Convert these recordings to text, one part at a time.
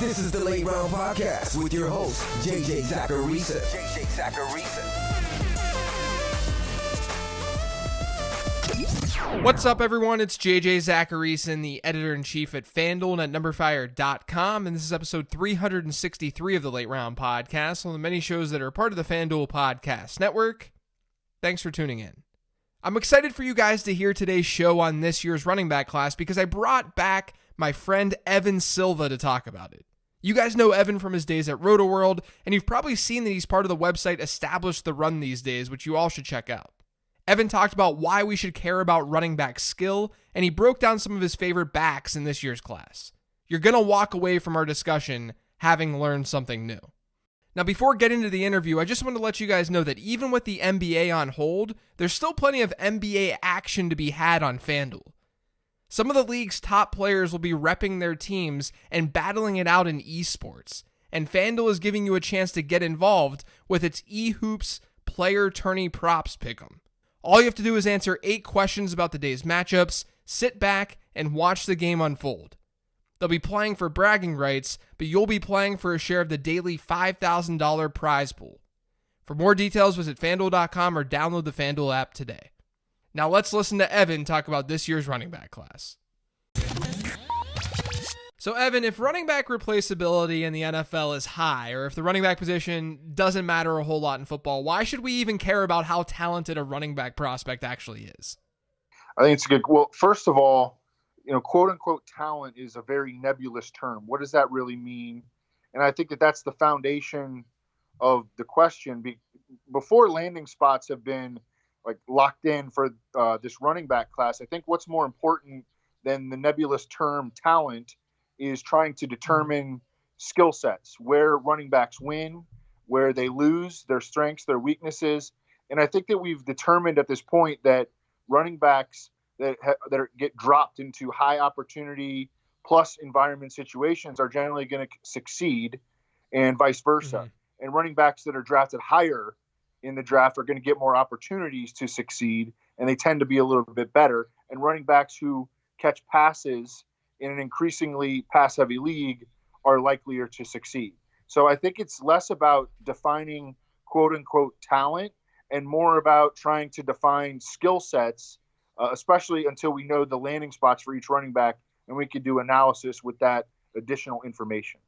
This is the Late Round Podcast with your host, JJ Zacharisa. What's up, everyone? It's JJ Zacharisa, the editor-in-chief at FanDuel and at NumberFire.com, and this is episode 363 of the Late Round Podcast, one of the many shows that are part of the FanDuel Podcast Network. Thanks for tuning in. I'm excited for you guys to hear today's show on this year's running back class because I brought back my friend Evan Silva to talk about it. You guys know Evan from his days at RotoWorld, and you've probably seen that he's part of the website Establish the Run these days, which you all should check out. Evan talked about why we should care about running back skill, and he broke down some of his favorite backs in this year's class. You're going to walk away from our discussion having learned something new. Now, before getting into the interview, I just want to let you guys know that even with the NBA on hold, there's still plenty of NBA action to be had on FanDuel. Some of the league's top players will be repping their teams and battling it out in esports, and FanDuel is giving you a chance to get involved with its eHoops player tourney props pick'em. All you have to do is answer 8 questions about the day's matchups, sit back, and watch the game unfold. They'll be playing for bragging rights, but you'll be playing for a share of the daily $5,000 prize pool. For more details, visit FanDuel.com or download the FanDuel app today. Now let's listen to Evan talk about this year's running back class. So Evan, if running back replaceability in the NFL is high, or if the running back position doesn't matter a whole lot in football, why should we even care about how talented a running back prospect actually is? I think it's good. Well, first of all, quote unquote talent is a very nebulous term. What does that really mean? And I think that that's the foundation of the question. Before landing spots have been locked in for this running back class, I think what's more important than the nebulous term talent is trying to determine skill sets, where running backs win, where they lose, their strengths, their weaknesses. And I think that we've determined at this point that running backs that get dropped into high opportunity plus environment situations are generally going to succeed, and vice versa. Mm-hmm. And running backs that are drafted higher in the draft are going to get more opportunities to succeed, and they tend to be a little bit better. And running backs who catch passes in an increasingly pass-heavy league are likelier to succeed. So I think it's less about defining quote-unquote talent and more about trying to define skill sets, especially until we know the landing spots for each running back, and we could do analysis with that additional information.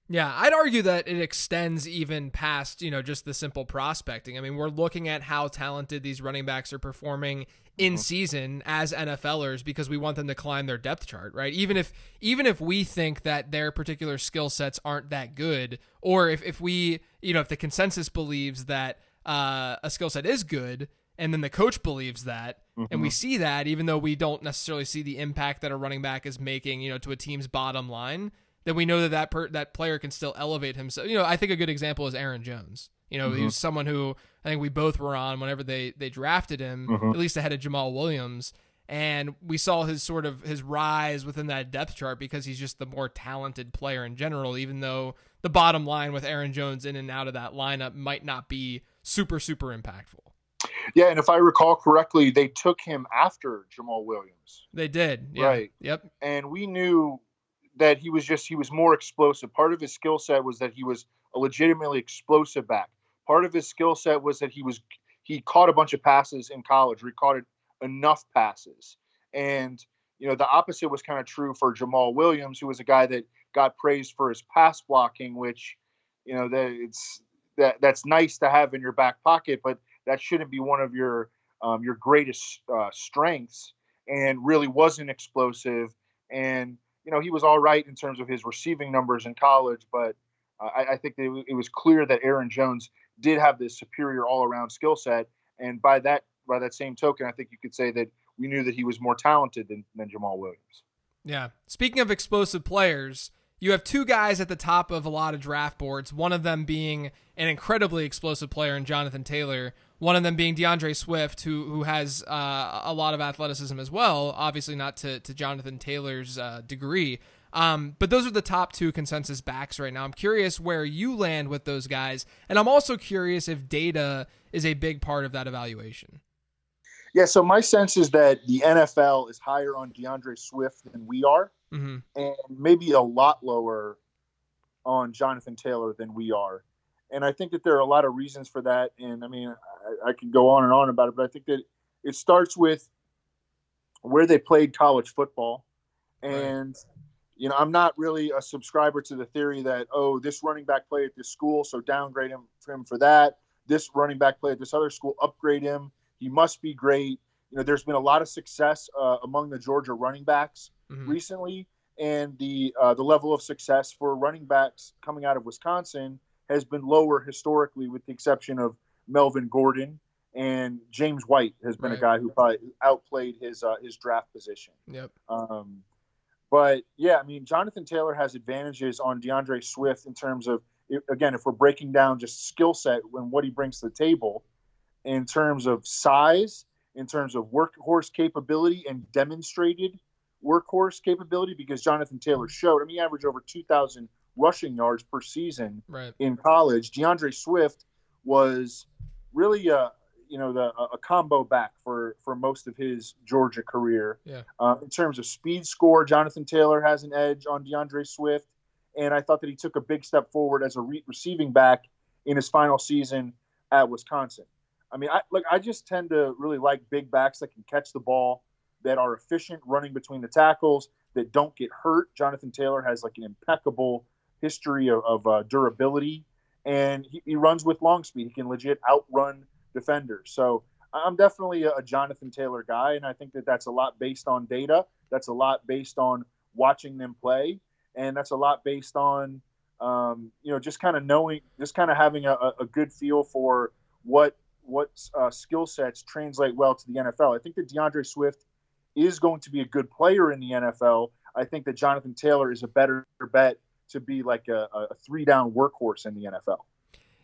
Yeah, I'd argue that it extends even past, just the simple prospecting. I mean, we're looking at how talented these running backs are performing in season as NFLers because we want them to climb their depth chart, right? Even if we think that their particular skill sets aren't that good, or if we, if the consensus believes that a skill set is good, and then the coach believes that, and we see that, even though we don't necessarily see the impact that a running back is making, to a team's bottom line, then we know that player can still elevate himself. I think a good example is Aaron Jones. He was someone who I think we both were on whenever they drafted him, at least ahead of Jamal Williams. And we saw his rise within that depth chart because he's just the more talented player in general, even though the bottom line with Aaron Jones in and out of that lineup might not be super, super impactful. Yeah, and if I recall correctly, they took him after Jamal Williams. They did. Yeah. Right. Yep. And we knew that he was more explosive. Part of his skill set was that he was a legitimately explosive back. Part of his skill set was that he caught a bunch of passes in college, or he caught enough passes. And, the opposite was kind of true for Jamal Williams, who was a guy that got praised for his pass blocking, which, that's nice to have in your back pocket, but that shouldn't be one of your greatest strengths, and really wasn't explosive. And, he was all right in terms of his receiving numbers in college, but I think that it was clear that Aaron Jones did have this superior all-around skill set. And by that same token, I think you could say that we knew that he was more talented than Jamal Williams. Yeah. Speaking of explosive players, you have 2 guys at the top of a lot of draft boards, one of them being an incredibly explosive player in Jonathan Taylor, one of them being DeAndre Swift, who has a lot of athleticism as well, obviously not to Jonathan Taylor's degree. But those are the top 2 consensus backs right now. I'm curious where you land with those guys, and I'm also curious if data is a big part of that evaluation. Yeah, so my sense is that the NFL is higher on DeAndre Swift than we are, and maybe a lot lower on Jonathan Taylor than we are. And I think that there are a lot of reasons for that. And I mean, I could go on and on about it, but I think that it starts with where they played college football. Right. And, I'm not really a subscriber to the theory that, oh, this running back played at this school, so downgrade him for that. This running back played at this other school, upgrade him. He must be great. There's been a lot of success among the Georgia running backs recently, and the level of success for running backs coming out of Wisconsin has been lower historically, with the exception of Melvin Gordon, and James White has been a guy who probably outplayed his draft position. Yep. But yeah, I mean, Jonathan Taylor has advantages on DeAndre Swift in terms of, again, if we're breaking down just skill set and what he brings to the table, in terms of size, in terms of workhorse capability and demonstrated workhorse capability, because Jonathan Taylor showed, I mean, he averaged over 2,000 rushing yards per season in college. DeAndre Swift was really a combo back for most of his Georgia career. Yeah. In terms of speed score, Jonathan Taylor has an edge on DeAndre Swift, and I thought that he took a big step forward as a receiving back in his final season at Wisconsin. I mean, I just tend to really like big backs that can catch the ball, that are efficient running between the tackles, that don't get hurt. Jonathan Taylor has like an impeccable history of durability, and he runs with long speed. He can legit outrun defenders. So I'm definitely a Jonathan Taylor guy, and I think that that's a lot based on data. That's a lot based on watching them play, and that's a lot based on just kind of knowing, just kind of having a good feel for what skill sets translate well to the NFL. I think that DeAndre Swift is going to be a good player in the NFL. I think that Jonathan Taylor is a better bet to be like a 3-down workhorse in the NFL.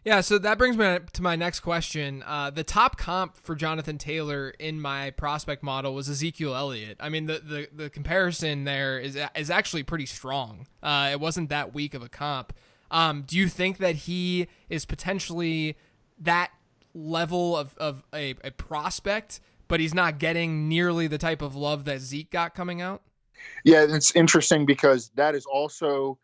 Yeah, so that brings me to my next question. The top comp for Jonathan Taylor in my prospect model was Ezekiel Elliott. I mean, the comparison there is actually pretty strong. It wasn't that weak of a comp. Do you think that he is potentially that level of a prospect, but he's not getting nearly the type of love that Zeke got coming out? Yeah, it's interesting because that is also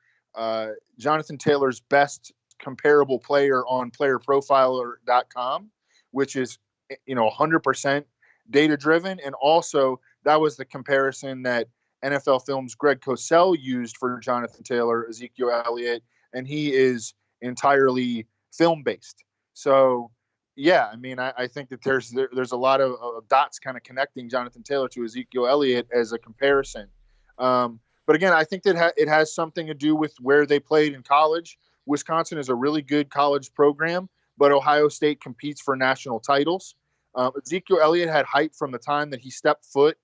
Jonathan Taylor's best comparable player on playerprofiler.com, which is 100% data driven. And also that was the comparison that NFL Films Greg Cosell used for Jonathan Taylor, Ezekiel Elliott, and he is entirely film based. So yeah, I mean, I think that there's a lot of dots kind of connecting Jonathan Taylor to Ezekiel Elliott as a comparison. But again, I think that it has something to do with where they played in college. Wisconsin is a really good college program, but Ohio State competes for national titles. Ezekiel Elliott had hype from the time that he stepped foot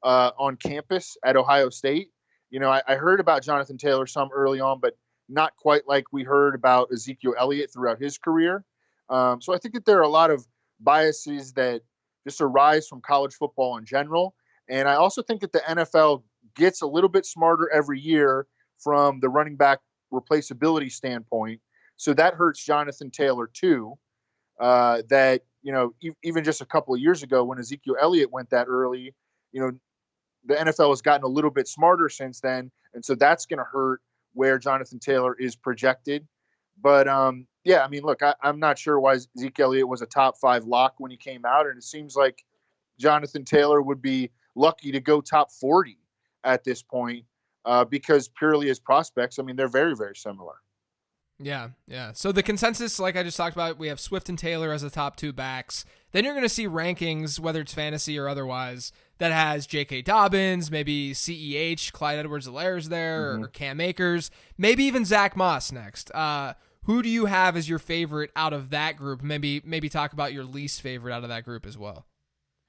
on campus at Ohio State. I heard about Jonathan Taylor some early on, but not quite like we heard about Ezekiel Elliott throughout his career. So I think that there are a lot of biases that just arise from college football in general. And I also think that the NFL gets a little bit smarter every year from the running back replaceability standpoint. So that hurts Jonathan Taylor too. That, even just a couple of years ago when Ezekiel Elliott went that early, the NFL has gotten a little bit smarter since then. And so that's going to hurt where Jonathan Taylor is projected. But yeah, I mean, look, I'm not sure why Zeke Elliott was a top 5 lock when he came out. And it seems like Jonathan Taylor would be lucky to go top 40 at this point because purely as prospects, I mean, they're very, very similar. Yeah. So the consensus, like I just talked about, we have Swift and Taylor as the top 2 backs. Then you're going to see rankings, whether it's fantasy or otherwise, that has J.K. Dobbins, maybe CEH, Clyde Edwards-Helaire's there, or Cam Akers, maybe even Zach Moss next. Who do you have as your favorite out of that group? Maybe talk about your least favorite out of that group as well.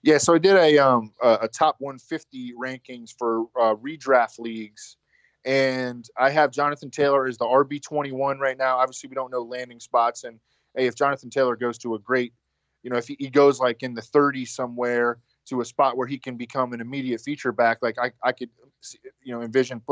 Yeah, so I did a top 150 rankings for redraft leagues, and I have Jonathan Taylor as the RB21 right now. Obviously, we don't know landing spots, and hey, if Jonathan Taylor goes to a great, if he goes like in the 30s somewhere to a spot where he can become an immediate feature back, like I could, envision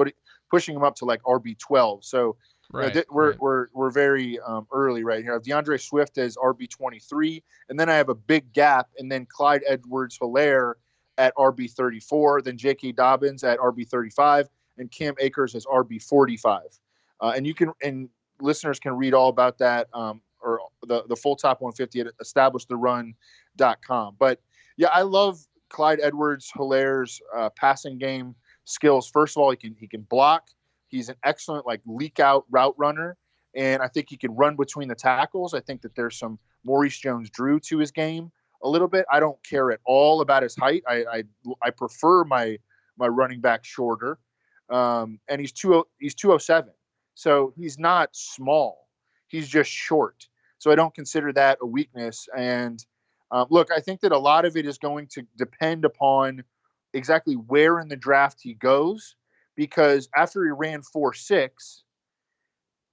pushing him up to like RB12. So. Right, we're very early right here. I have DeAndre Swift as RB23, and then I have a big gap, and then Clyde Edwards-Helaire at RB34, then J.K. Dobbins at RB35, and Cam Akers as RB45. And listeners can read all about that, or the full top 150 at establishthерun.com. But yeah, I love Clyde Edwards-Hilaire's passing game skills. First of all, he can block. He's an excellent leak out route runner, and I think he can run between the tackles. I think that there's some Maurice Jones-Drew to his game a little bit. I don't care at all about his height. I prefer my running back shorter, and he's 207, so he's not small. He's just short. So I don't consider that a weakness. And look, I think that a lot of it is going to depend upon exactly where in the draft he goes, because after he ran 4.6,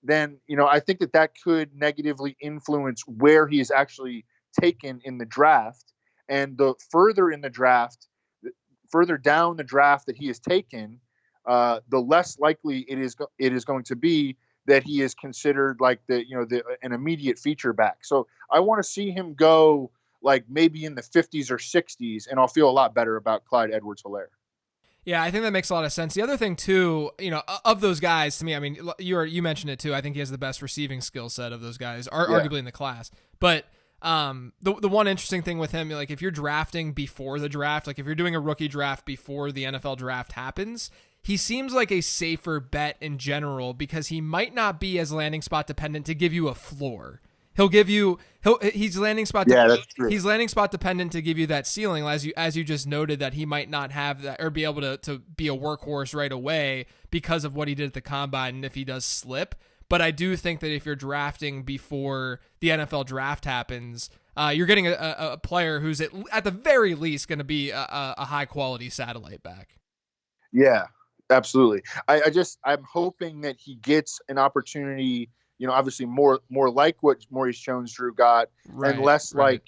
then I think that could negatively influence where he is actually taken in the draft. And the further down the draft that he is taken, the less likely it is going to be that he is considered an immediate feature back. So I want to see him go maybe in the 50s or 60s, and I'll feel a lot better about Clyde Edwards-Hilaire. Yeah, I think that makes a lot of sense. The other thing too, of those guys, to me, I mean, you mentioned it too. I think he has the best receiving skill set of those guys, arguably in the class. But the one interesting thing with him, if you're drafting before the draft, if you're doing a rookie draft before the NFL draft happens, he seems like a safer bet in general because he might not be as landing spot dependent to give you a floor. He's landing spot. That's true. He's landing spot dependent to give you that ceiling, as you just noted, that he might not have that or be able to be a workhorse right away because of what he did at the combine, and if he does slip. But I do think that if you're drafting before the NFL draft happens, you're getting a player who's at the very least going to be a high quality satellite back. Yeah, absolutely. I'm hoping that he gets an opportunity. Obviously more like what Maurice Jones-Drew got, and less like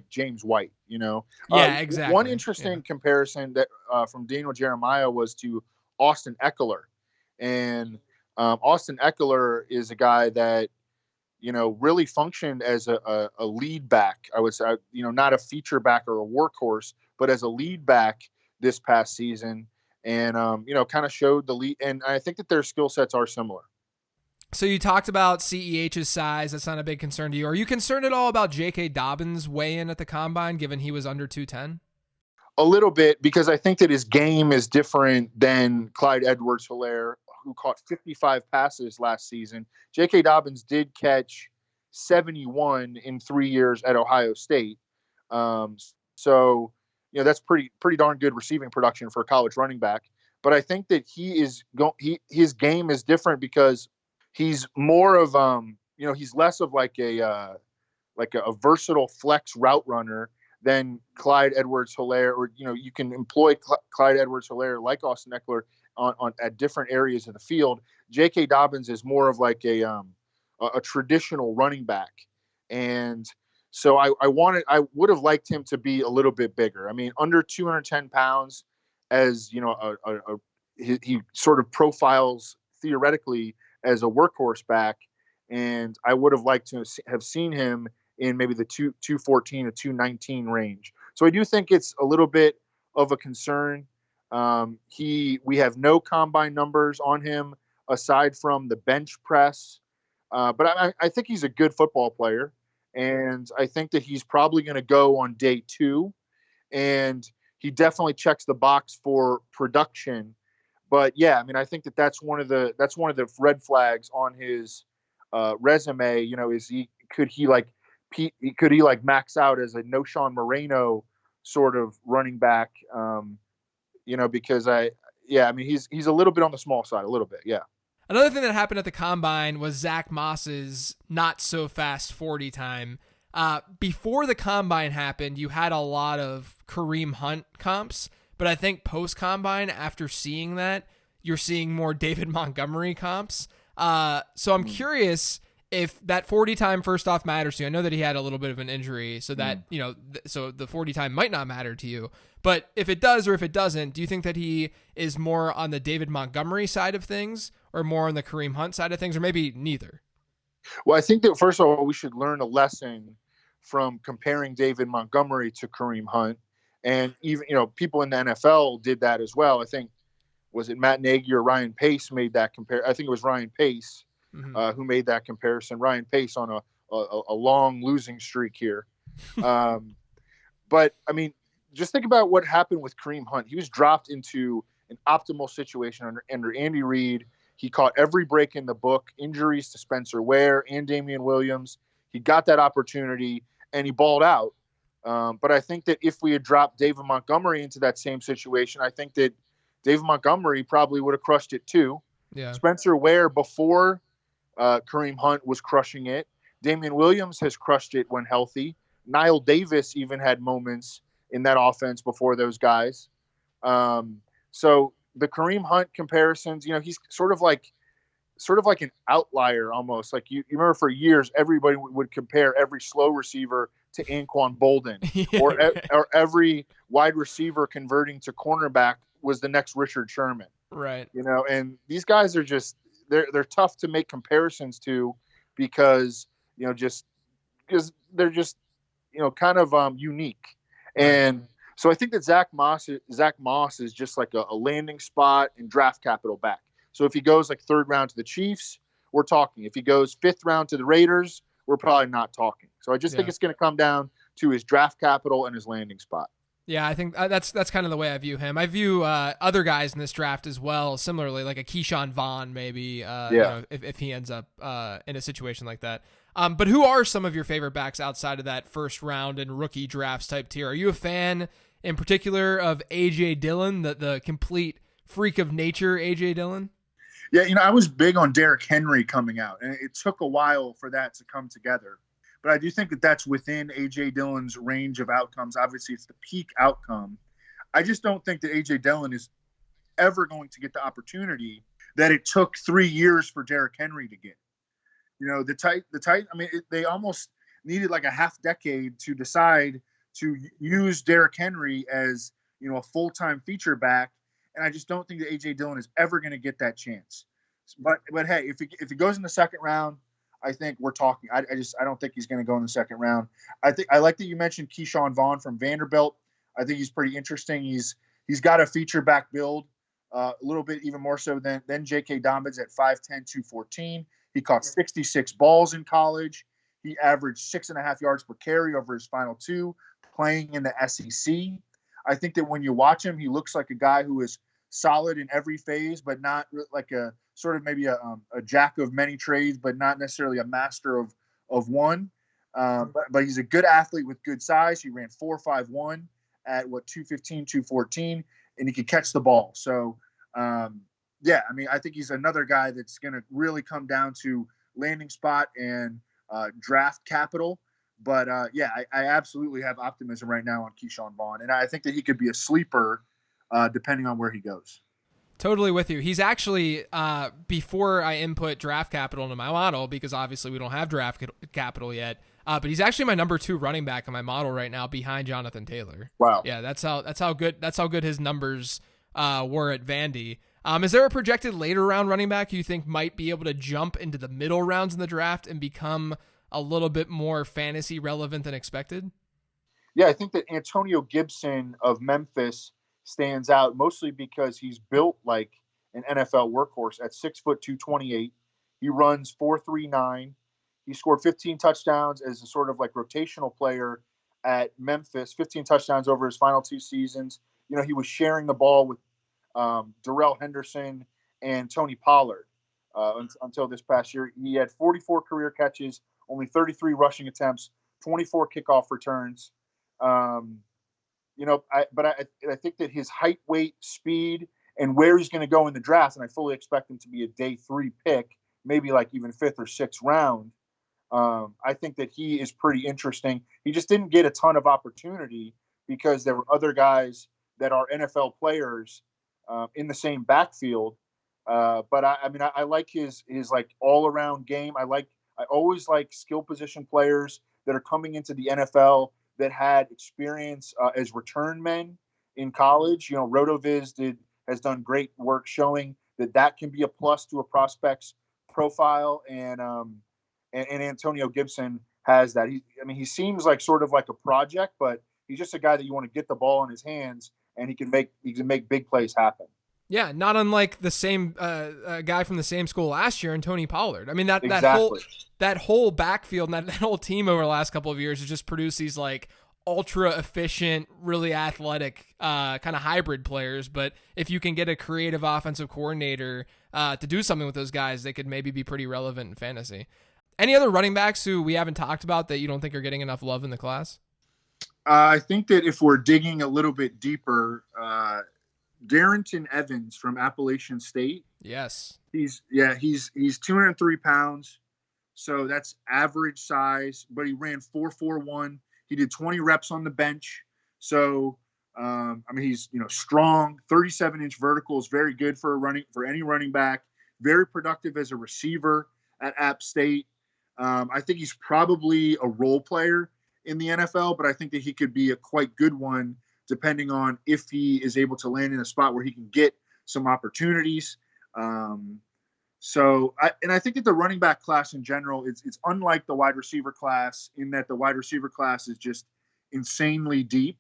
James White. Yeah, exactly. One interesting comparison that from Daniel Jeremiah was to Austin Eckler, and Austin Eckler is a guy that really functioned as a lead back. I would say, not a feature back or a workhorse, but as a lead back this past season, and kind of showed the lead. And I think that their skill sets are similar. So you talked about CEH's size. That's not a big concern to you. Are you concerned at all about J.K. Dobbins' weigh-in at the combine, given he was under 210? A little bit, because I think that his game is different than Clyde Edwards-Hilaire, who caught 55 passes last season. J.K. Dobbins did catch 71 in 3 years at Ohio State. So, that's pretty darn good receiving production for a college running back. But I think that his game is different because he's more of he's less of a versatile flex route runner than Clyde Edwards-Hilaire, or you can employ Clyde Edwards-Hilaire like Austin Eckler on at different areas of the field. J.K. Dobbins is more of a traditional running back, and so I would have liked him to be a little bit bigger. I mean, under 210 pounds, as he sort of profiles theoretically as a workhorse back, and I would have liked to have seen him in maybe the 214 to 219 range. So I do think it's a little bit of a concern. We have no combine numbers on him aside from the bench press, but I think he's a good football player, and I think that he's probably going to go on day 2, and he definitely checks the box for production. But yeah, I mean, I think that's one of the red flags on his resume. Is could he max out as a No-Sean Moreno sort of running back? Because he's a little bit on the small side, a little bit, yeah. Another thing that happened at the combine was Zach Moss's not so fast 40 time. Before the combine happened, you had a lot of Kareem Hunt comps. But I think post-combine, after seeing that, you're seeing more David Montgomery comps. So I'm curious if that 40 time first off matters to you. I know that he had a little bit of an injury, so that, so the 40 time might not matter to you. But if it does or if it doesn't, do you think that he is more on the David Montgomery side of things or more on the Kareem Hunt side of things, or maybe neither? Well, I think that, first of all, we should learn a lesson from comparing David Montgomery to Kareem Hunt. And even, people in the NFL did that as well. I think was it Matt Nagy or Ryan Pace made that compare? I think it was Ryan Pace who made that comparison. Ryan Pace on a long losing streak here. But I mean, just think about what happened with Kareem Hunt. He was dropped into an optimal situation under Andy Reid. He caught every break in the book, injuries to Spencer Ware and Damian Williams. He got that opportunity and he balled out. But I think that if we had dropped David Montgomery into that same situation, I think that David Montgomery probably would have crushed it too. Yeah. Spencer Ware before Kareem Hunt was crushing it. Damian Williams has crushed it when healthy. Niall Davis even had moments in that offense before those guys. So the Kareem Hunt comparisons, he's sort of like an outlier almost. Like you remember for years, everybody would compare every slow receiver to Anquan Bolden, Yeah, or right. or every wide receiver converting to cornerback was the next Richard Sherman. Right. And these guys are just they're tough to make comparisons to because just because they're just kind of unique. Right. And so I think that Zach Moss is just like a landing spot and draft capital back. So if he goes like third round to the Chiefs, we're talking. If he goes fifth round to the Raiders, we're probably not talking. So I just think it's going to come down to his draft capital and his landing spot. Yeah, I think that's kind of the way I view him. I view other guys in this draft as well, similarly, like a Keyshawn Vaughn, maybe, if he ends up in a situation like that. But who are some of your favorite backs outside of that first round and rookie drafts type tier? Are you a fan in particular of A.J. Dillon, the complete freak of nature A.J. Dillon? Yeah, I was big on Derrick Henry coming out, and it took a while for that to come together. But I do think that that's within A.J. Dillon's range of outcomes. Obviously, it's the peak outcome. I just don't think that A.J. Dillon is ever going to get the opportunity that it took 3 years for Derrick Henry to get. They almost needed like a half decade to decide to use Derrick Henry as, a full-time feature back. And I just don't think that A.J. Dillon is ever going to get that chance. But hey, if he goes in the second round, I think we're talking. I don't think he's going to go in the second round. I like that you mentioned Keyshawn Vaughn from Vanderbilt. I think he's pretty interesting. He's got a feature back build, a little bit even more so than J.K. Dobbins at 5'10", 214. He caught 66 balls in college. He averaged 6.5 yards per carry over his final two, playing in the SEC. I think that when you watch him, he looks like a guy who is solid in every phase, but not like a sort of maybe a jack of many trades, but not necessarily a master of one. But he's a good athlete with good size. He ran 4.51 at 215, 214, and he could catch the ball. So, I think he's another guy that's going to really come down to landing spot and draft capital. But I absolutely have optimism right now on Keyshawn Vaughn, and I think that he could be a sleeper depending on where he goes. Totally with you. He's actually, before I input draft capital into my model, because obviously we don't have draft capital yet, but he's actually my number 2 running back in my model right now behind Jonathan Taylor. Wow. Yeah, that's how good his numbers were at Vandy. Is there a projected later round running back you think might be able to jump into the middle rounds in the draft and become a little bit more fantasy relevant than expected? Yeah, I think that Antonio Gibson of Memphis stands out mostly because he's built like an NFL workhorse at 6 foot 228. He runs 4.39. He scored 15 touchdowns as a sort of like rotational player at Memphis, 15 touchdowns over his final 2 seasons. He was sharing the ball with Darrell Henderson and Tony Pollard until this past year. He had 44 career catches, only 33 rushing attempts, 24 kickoff returns. I think that his height, weight, speed, and where he's going to go in the draft, and I fully expect him to be a day 3 pick, maybe like even 5th or 6th round. I think that he is pretty interesting. He just didn't get a ton of opportunity because there were other guys that are NFL players in the same backfield. But I like his like all around game. I always like skill position players that are coming into the NFL that had experience as return men in college. RotoViz has done great work showing that can be a plus to a prospect's profile, and Antonio Gibson has that. He seems like sort of like a project, but he's just a guy that you want to get the ball in his hands, and he can make big plays happen. Yeah, not unlike the same guy from the same school last year, and Tony Pollard. I mean, that Exactly. that whole backfield, that whole team over the last couple of years has just produced these like ultra efficient, really athletic kind of hybrid players. But if you can get a creative offensive coordinator to do something with those guys, they could maybe be pretty relevant in fantasy. Any other running backs who we haven't talked about that you don't think are getting enough love in the class? I think that if we're digging a little bit deeper, Darrington Evans from Appalachian State. Yes. He's 203 pounds. So that's average size, but he ran 4.41. He did 20 reps on the bench. So, he's, strong, 37-inch vertical is very good for any running back, very productive as a receiver at App State. I think he's probably a role player in the NFL, but I think that he could be a quite good one depending on if he is able to land in a spot where he can get some opportunities. I think that the running back class in general, it's unlike the wide receiver class in that the wide receiver class is just insanely deep.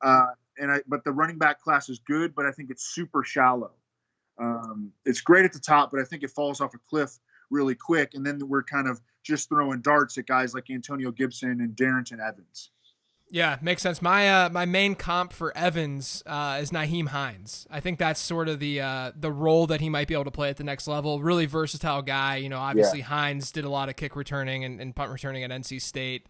But the running back class is good, but I think it's super shallow. It's great at the top, but I think it falls off a cliff really quick. And then we're kind of just throwing darts at guys like Antonio Gibson and Darrington Evans. Yeah, makes sense. My main comp for Evans is Nyheim Hines. I think that's sort of the role that he might be able to play at the next level. Really versatile guy. Obviously Hines did a lot of kick returning and punt returning at NC State,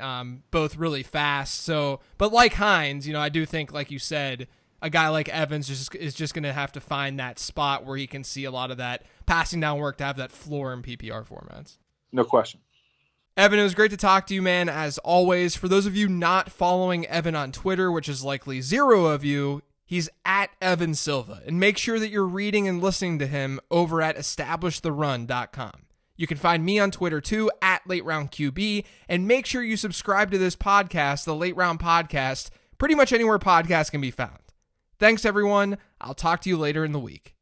both really fast. So, but like Hines, I do think, like you said, a guy like Evans is just going to have to find that spot where he can see a lot of that passing down work to have that floor in PPR formats. No question. Evan, it was great to talk to you, man, as always. For those of you not following Evan on Twitter, which is likely 0 of you, he's at Evan Silva. And make sure that you're reading and listening to him over at establishtheRun.com. You can find me on Twitter, too, at LateRoundQB. And make sure you subscribe to this podcast, the Late Round Podcast, pretty much anywhere podcasts can be found. Thanks, everyone. I'll talk to you later in the week.